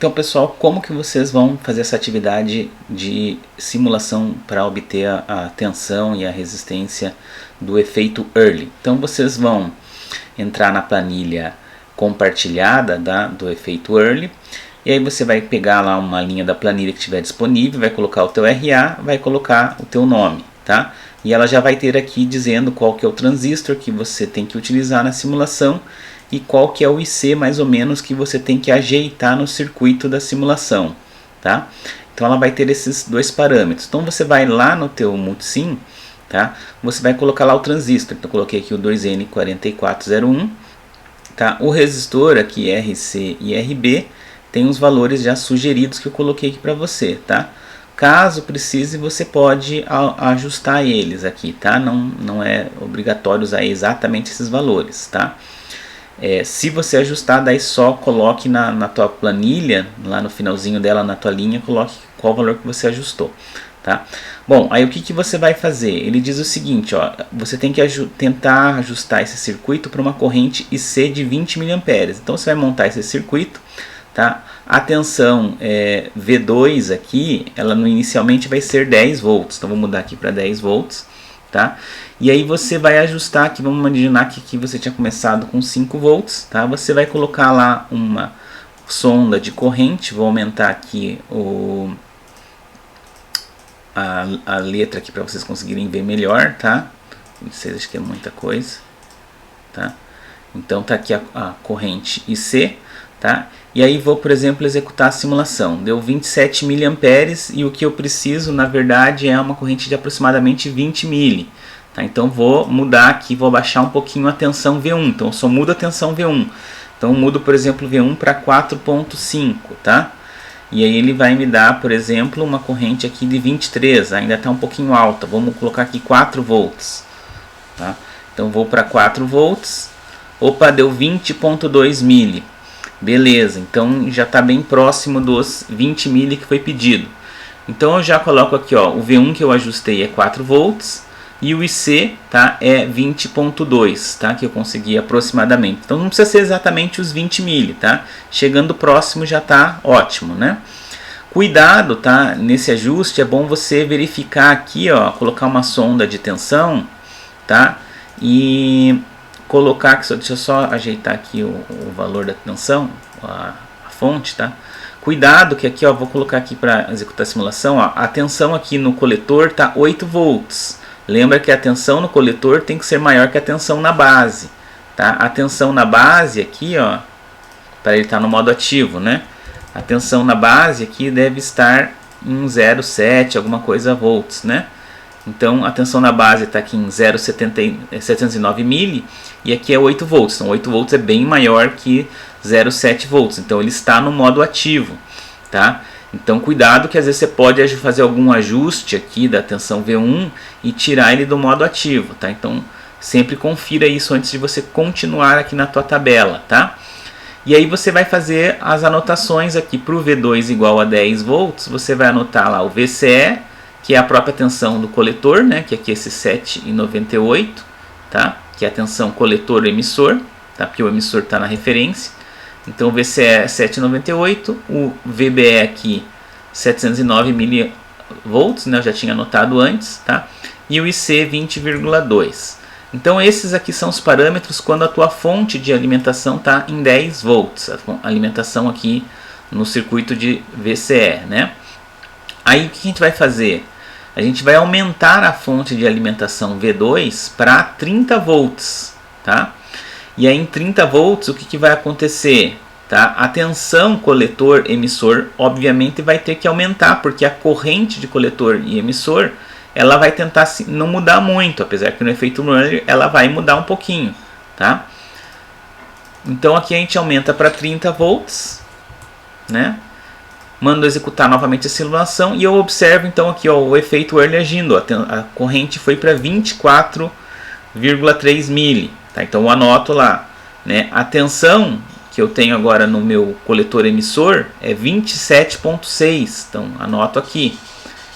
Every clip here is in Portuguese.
Então, pessoal, como que vocês vão fazer essa atividade de simulação para obter a tensão e a resistência do efeito Early? Então, vocês vão entrar na planilha compartilhada do efeito Early, e aí você vai pegar lá uma linha da planilha que estiver disponível, vai colocar o teu RA, vai colocar o teu nome, tá? E ela já vai ter aqui dizendo qual que é o transistor que você tem que utilizar na simulação e qual que é o IC mais ou menos que você tem que ajeitar no circuito da simulação, tá? Então ela vai ter esses dois parâmetros. Então você vai lá no teu Multisim, tá? Você vai colocar lá o transistor. Então eu coloquei aqui o 2N4401, tá? O resistor aqui RC e RB tem os valores já sugeridos que eu coloquei aqui para você, tá? Caso precise, você pode ajustar eles aqui, tá? Não é obrigatório usar exatamente esses valores, tá? Se você ajustar, daí só coloque na tua planilha, lá no finalzinho dela, na tua linha, coloque qual valor que você ajustou, tá? Bom, aí o que você vai fazer? Ele diz o seguinte, ó, você tem que tentar ajustar esse circuito para uma corrente IC de 20 mA. Então você vai montar esse circuito, tá? A tensão V2 aqui, ela inicialmente vai ser 10 volts, então vou mudar aqui para 10 volts, tá? E aí você vai ajustar aqui, vamos imaginar que aqui você tinha começado com 5 volts, tá? Você vai colocar lá uma sonda de corrente, vou aumentar aqui a letra aqui para vocês conseguirem ver melhor, tá? Vocês acham que é muita coisa, tá? Então tá aqui a corrente IC, tá? E aí vou, por exemplo, executar a simulação. Deu 27 mA e o que eu preciso, na verdade, é uma corrente de aproximadamente 20 mA. Tá? Então vou mudar aqui, vou abaixar um pouquinho a tensão V1. Então eu só mudo a tensão V1. Então eu mudo, por exemplo, V1 para 4.5, tá? E aí ele vai me dar, por exemplo, uma corrente aqui de 23, ainda está um pouquinho alta. Vamos colocar aqui 4 volts, tá? Então vou para 4 volts. Opa, deu 20.2 mA. Beleza, então já está bem próximo dos 20 mA que foi pedido. Então eu já coloco aqui, ó, o V1 que eu ajustei é 4 volts e o IC, tá, é 20.2, tá, que eu consegui aproximadamente. Então não precisa ser exatamente os 20 mA, tá? Chegando próximo já está ótimo, né? Cuidado, tá? Nesse ajuste é bom você verificar aqui, ó, colocar uma sonda de tensão, tá? E colocar aqui, deixa eu só ajeitar aqui o valor da tensão, a fonte, tá? Cuidado que aqui, ó, vou colocar aqui para executar a simulação, ó, a tensão aqui no coletor tá 8 volts. Lembra que a tensão no coletor tem que ser maior que a tensão na base, tá? A tensão na base aqui, ó, para ele estar no modo ativo, né? A tensão na base aqui deve estar em 0,7 alguma coisa volts, né? Então a tensão na base está aqui em 0,709 mA e aqui é 8 volts. Então 8 volts é bem maior que 0,7 volts. Então ele está no modo ativo, tá? Então cuidado que às vezes você pode fazer algum ajuste aqui da tensão V1 e tirar ele do modo ativo, tá? Então sempre confira isso antes de você continuar aqui na tua tabela, tá? E aí você vai fazer as anotações aqui para o V2 igual a 10 volts, você vai anotar lá o VCE, que é a própria tensão do coletor, né? Que aqui é esse 7,98, tá? Que é a tensão coletor-emissor, tá? Porque o emissor está na referência. Então o VCE é 7,98, o VBE aqui 709 mV, né? Eu já tinha anotado antes, tá? E o IC 20,2. Então esses aqui são os parâmetros quando a tua fonte de alimentação está em 10 volts, a alimentação aqui no circuito de VCE, né? Aí o que a gente vai fazer? A gente vai aumentar a fonte de alimentação V2 para 30 volts, tá? E aí em 30 volts o que vai acontecer? Tá? A tensão coletor-emissor obviamente vai ter que aumentar, porque a corrente de coletor e emissor ela vai tentar não mudar muito, apesar que no efeito Murray ela vai mudar um pouquinho, tá? Então aqui a gente aumenta para 30 volts, né? Mando executar novamente a simulação e eu observo então aqui, ó, o efeito Early agindo. A corrente foi para 24,3 mA, tá? Então eu anoto lá, né? A tensão que eu tenho agora no meu coletor emissor é 27,6, então anoto aqui.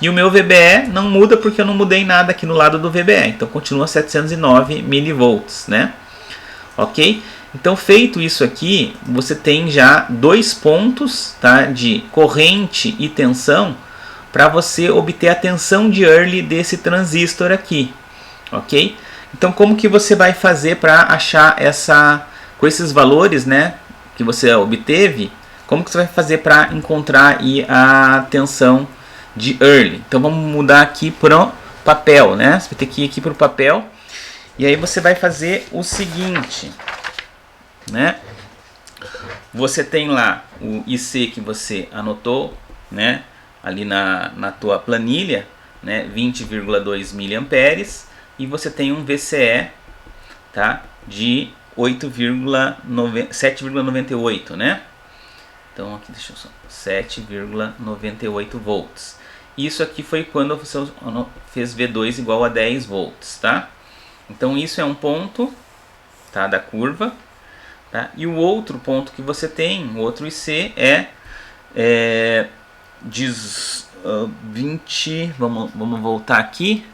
E o meu VBE não muda porque eu não mudei nada aqui no lado do VBE, então continua 709 mV, né? Ok? Então, feito isso aqui, você tem já 2 pontos, tá, de corrente e tensão para você obter a tensão de Early desse transistor aqui, ok? Então, como que você vai fazer para achar com esses valores, né, que você obteve? Como que você vai fazer para encontrar aí a tensão de Early? Então, vamos mudar aqui para o papel, né? Você vai ter que ir aqui para o papel e aí você vai fazer o seguinte, né? Você tem lá o IC que você anotou, né, ali na tua planilha, né, 20,2 mA, e você tem um VCE, tá, de 7,98, né? Então aqui deixa eu só 7,98 volts. Isso aqui foi quando você fez V2 igual a 10 volts, tá? Então isso é um ponto, tá, da curva. Tá? E o outro ponto que você tem, o outro IC é 20, vamos voltar aqui,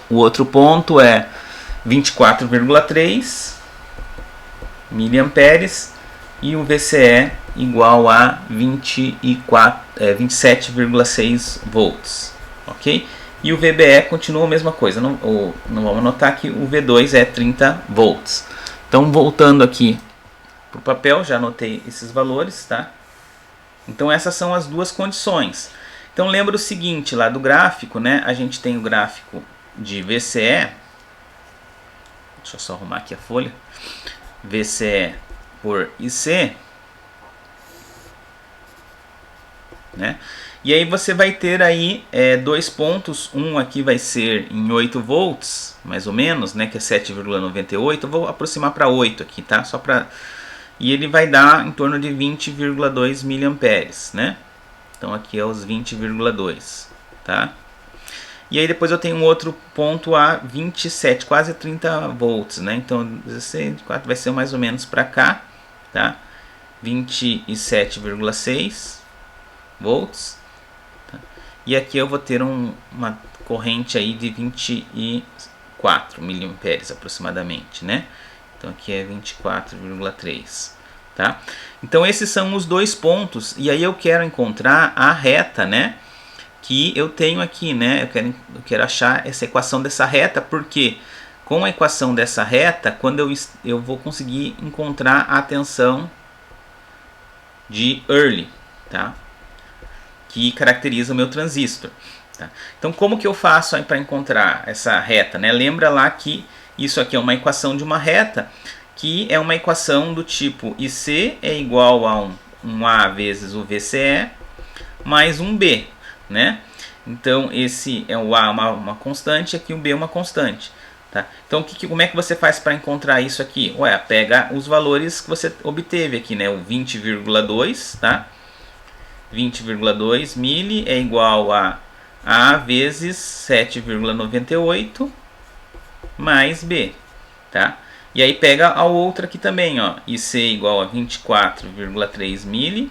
o outro ponto é 24,3 miliamperes e o VCE igual a 27,6 volts, ok? E o VBE continua a mesma coisa, não vamos anotar que o V2 é 30 volts. Então, voltando aqui para o papel, já anotei esses valores, tá? Então, essas são as duas condições. Então, lembra o seguinte, lá do gráfico, né? A gente tem o gráfico de VCE. Deixa eu só arrumar aqui a folha. VCE por IC, né? E aí você vai ter aí 2 pontos, um aqui vai ser em 8 volts, mais ou menos, né, que é 7,98, eu vou aproximar para 8 aqui, tá? E ele vai dar em torno de 20,2 miliamperes, né? Então aqui é os 20,2, tá? E aí depois eu tenho um outro ponto a 27, quase 30 volts, né? Então 16,4 vai ser mais ou menos para cá, tá? 27,6 volts. E aqui eu vou ter uma corrente aí de 24 miliamperes aproximadamente, né? Então aqui é 24,3, tá? Então esses são os 2 pontos, e aí eu quero encontrar a reta, né, que eu tenho aqui, né? Eu quero achar essa equação dessa reta, porque com a equação dessa reta, quando eu vou conseguir encontrar a tensão de Early, tá? Que caracteriza o meu transistor, tá? Então, como que eu faço para encontrar essa reta, né? Lembra lá que isso aqui é uma equação de uma reta, que é uma equação do tipo IC é igual a um A vezes o VCE mais um B, né? Então, esse é o A uma constante, aqui o B é uma constante, tá? Então, como é que você faz para encontrar isso aqui? Ué, pega os valores que você obteve aqui, né? O 20,2, tá? 20,2 mili é igual a A vezes 7,98 mais B, tá? E aí pega a outra aqui também, ó, IC igual a 24,3 mili,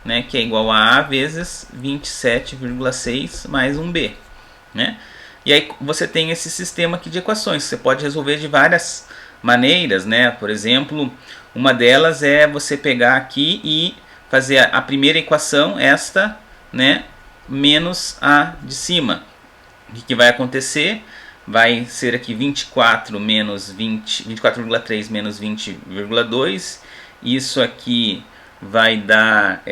né, que é igual a A vezes 27,6 mais um B, né? E aí você tem esse sistema aqui de equações, você pode resolver de várias maneiras, né? Por exemplo, uma delas é você pegar aqui e fazer a primeira equação, esta, né, menos a de cima. O que vai acontecer? Vai ser aqui 24 menos 24,3 menos 20,2. Isso aqui vai dar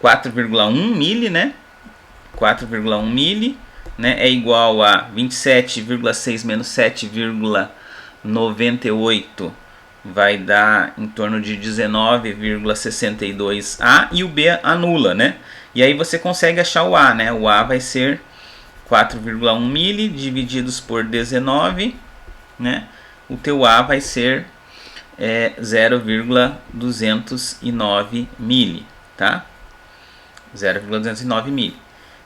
4,1 mili, né? 4,1 mili, né? É igual a 27,6 menos 7,98. Vai dar em torno de 19,62 A, e o B anula, né? E aí você consegue achar o A, né? O A vai ser 4,1 mili divididos por 19, né? O teu A vai ser 0,209 mili, tá? 0,209 mili.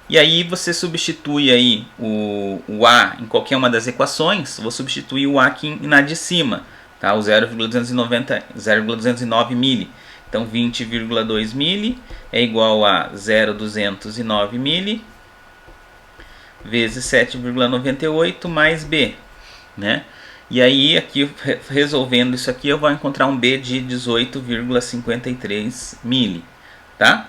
E aí você substitui aí o A em qualquer uma das equações, vou substituir o A aqui na de cima, tá? O 0,209 mili. Então 20,2 mili é igual a 0,209 mili vezes 7,98 mais B, né? E aí aqui, resolvendo isso aqui, eu vou encontrar um B de 18,53 mili, tá?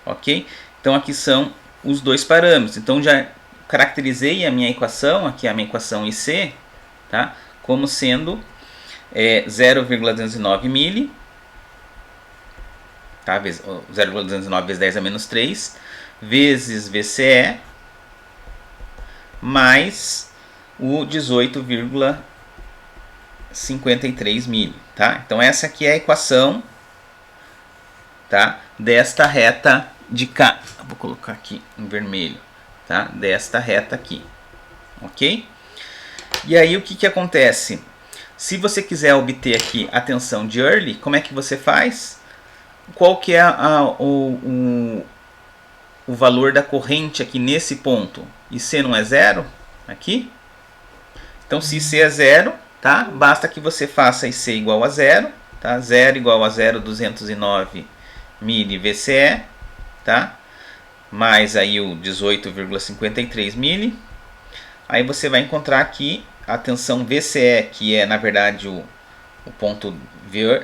Ok? Então aqui são os dois parâmetros. Então já caracterizei a minha equação, aqui a minha equação IC, tá? Como sendo 0,209 mili, tá? 0,209 vezes 10 a menos 3, vezes VCE, mais o 18,53 mili, tá? Então essa aqui é a equação, tá? Desta reta de cá. Vou colocar aqui em vermelho, tá? Desta reta aqui, ok? E aí o que acontece? Se você quiser obter aqui a tensão de Early, como é que você faz? Qual que é o valor da corrente aqui nesse ponto? IC não é zero? Aqui? Então se IC é zero, tá? Basta que você faça IC igual a zero, tá? 0 igual a 0,209 mili VCE, tá? Mais aí o 18,53 mili. Aí você vai encontrar aqui a tensão VCE, que é na verdade o ponto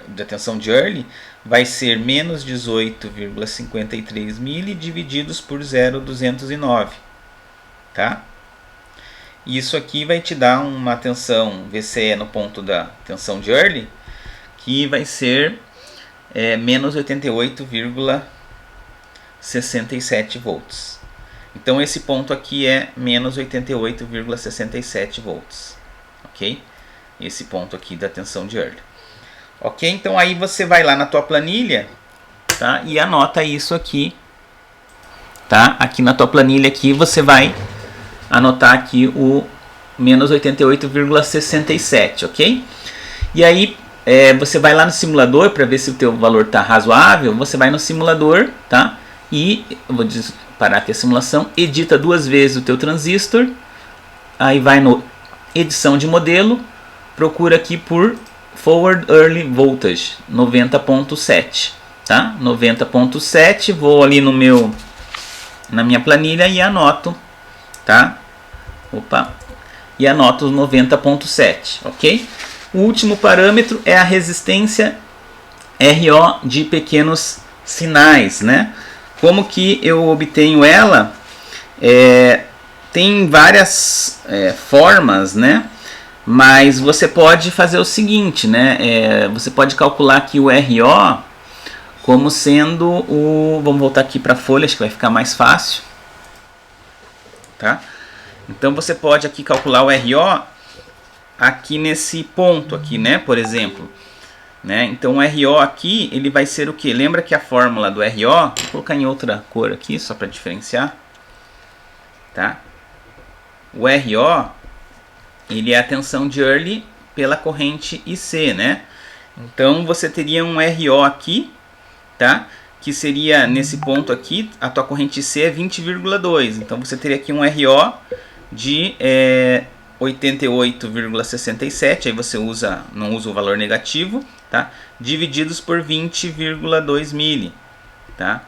da tensão de Early, vai ser menos 18,53 mili divididos por 0,209, tá? Isso aqui vai te dar uma tensão VCE no ponto da tensão de Early, que vai ser menos 88,67 volts. Então esse ponto aqui é menos 88,67 volts, ok? Esse ponto aqui da tensão de Early. Ok? Então aí você vai lá na tua planilha, tá? E anota isso aqui, tá? Aqui na tua planilha aqui você vai anotar aqui o menos 88,67, ok? E aí você vai lá no simulador para ver se o teu valor está razoável. Você vai no simulador, tá? E eu vou parar aqui a simulação, edita duas vezes o teu transistor, aí vai no edição de modelo, procura aqui por Forward Early Voltage 90.7, tá? 90.7, vou ali na minha planilha e anoto, tá? E anoto os 90.7, ok? O último parâmetro é a resistência RO de pequenos sinais, né? Como que eu obtenho ela? Tem várias formas, né? Mas você pode fazer o seguinte, né? Você pode calcular aqui o RO como sendo o... Vamos voltar aqui para a folha, acho que vai ficar mais fácil, tá? Então você pode aqui calcular o RO aqui nesse ponto aqui, né? Por exemplo, né? Então o RO aqui, ele vai ser o que? Lembra que a fórmula do RO, vou colocar em outra cor aqui, só para diferenciar, tá? O RO, ele é a tensão de Early pela corrente IC, né? Então você teria um RO aqui, tá? Que seria nesse ponto aqui, a tua corrente IC é 20,2. Então você teria aqui um RO de 88,67, aí você não usa o valor negativo, tá? Divididos por 20,2 mili, tá?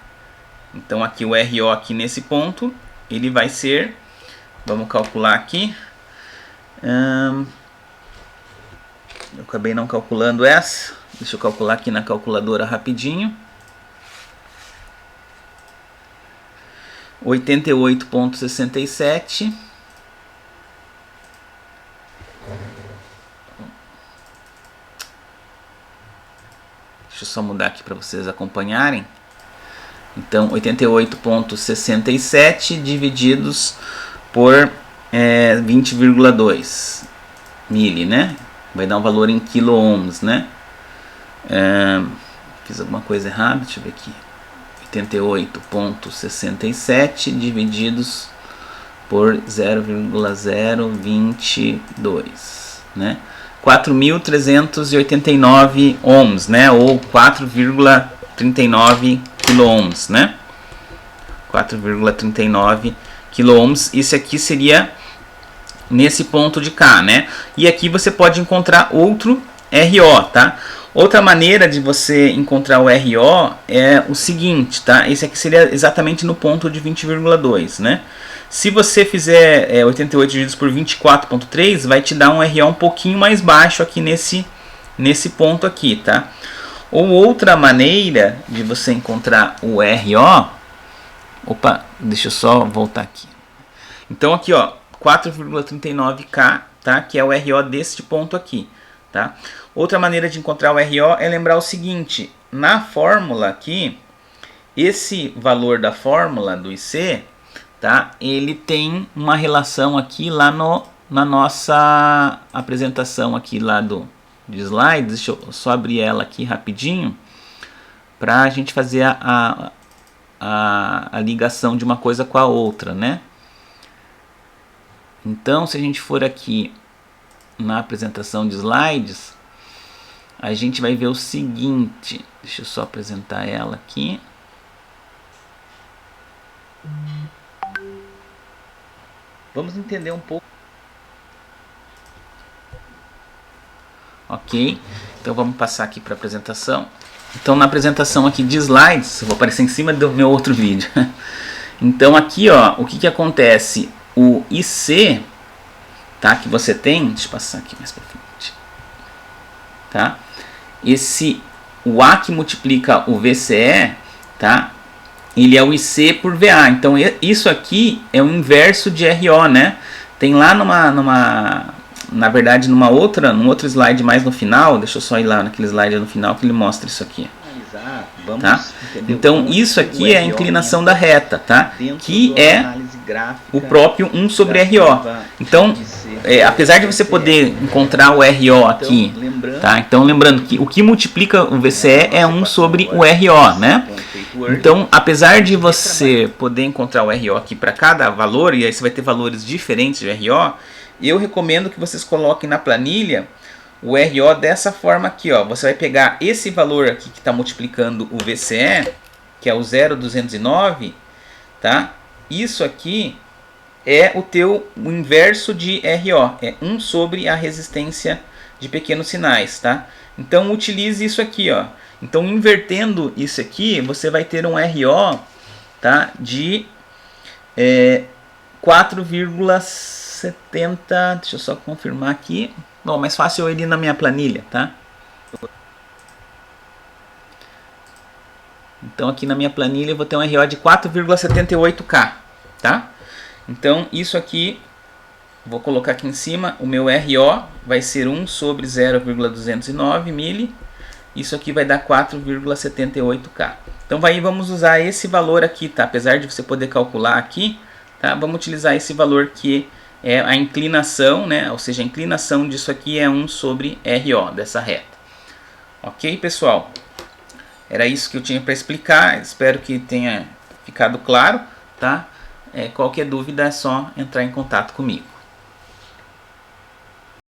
Então aqui o RO aqui nesse ponto, ele vai ser, vamos calcular aqui, eu acabei não calculando essa, deixa eu calcular aqui na calculadora rapidinho, 88,67 deixa eu só mudar aqui para vocês acompanharem. Então 88,67 divididos por 20,2 mili, né? Vai dar um valor em quilo ohms, né? Fiz alguma coisa errada, deixa eu ver aqui. 88,67 divididos por 0,022, né? 4.389 ohms, né? Ou 4,39 kilo ohms, né? 4,39 kilo ohms. Isso aqui seria nesse ponto de cá, né? E aqui você pode encontrar outro RO, tá? Outra maneira de você encontrar o RO é o seguinte, tá? Esse aqui seria exatamente no ponto de 20,2, né? Se você fizer 88 divididos por 24.3, vai te dar um RO um pouquinho mais baixo aqui nesse ponto aqui, tá? Ou outra maneira de você encontrar o RO... Opa, deixa eu só voltar aqui. Então aqui, ó, 4,39K, tá? Que é o RO deste ponto aqui, tá? Outra maneira de encontrar o RO é lembrar o seguinte: na fórmula aqui, esse valor da fórmula do IC, tá? Ele tem uma relação aqui lá na nossa apresentação aqui lá de slides. Deixa eu só abrir ela aqui rapidinho para a gente fazer a ligação de uma coisa com a outra, né? Então, se a gente for aqui na apresentação de slides, a gente vai ver o seguinte. Deixa eu só apresentar ela aqui. Vamos entender um pouco. Ok, então vamos passar aqui para a apresentação. Então, na apresentação aqui de slides, eu vou aparecer em cima do meu outro vídeo. Então aqui, ó, o que acontece? O IC, tá, que você tem, deixa eu passar aqui mais para frente, tá? O A que multiplica o VCE, tá? Ele é o IC por VA. Então isso aqui é o inverso de RO, né? Tem lá na verdade num outro slide mais no final. Deixa eu só ir lá naquele slide no final que ele mostra isso aqui. Tá? Então isso aqui é a inclinação da reta, tá? Que é o próprio 1 sobre RO. Então, apesar de você poder encontrar o RO aqui, tá? Então lembrando que o que multiplica o VCE é 1 sobre o RO, né? Então, apesar de você poder encontrar o RO aqui para cada valor, e aí você vai ter valores diferentes de RO, eu recomendo que vocês coloquem na planilha o RO dessa forma aqui, ó. Você vai pegar esse valor aqui que está multiplicando o VCE, que é o 0,209, tá? Isso aqui é o inverso de RO, é 1 sobre a resistência de pequenos sinais, tá? Então utilize isso aqui, ó. Então invertendo isso aqui, você vai ter um RO, tá, de 4,70, deixa eu só confirmar aqui. Bom, mais fácil eu ir na minha planilha, tá? Então aqui na minha planilha eu vou ter um RO de 4,78K, tá? Então isso aqui, vou colocar aqui em cima, o meu RO vai ser 1 sobre 0,209 mili. Isso aqui vai dar 4,78K. Então vamos usar esse valor aqui, tá? Apesar de você poder calcular aqui, tá? Vamos utilizar esse valor que é a inclinação, né? Ou seja, a inclinação disso aqui é 1 sobre RO, dessa reta. Ok, pessoal? Era isso que eu tinha para explicar. Espero que tenha ficado claro, tá? Qualquer dúvida é só entrar em contato comigo.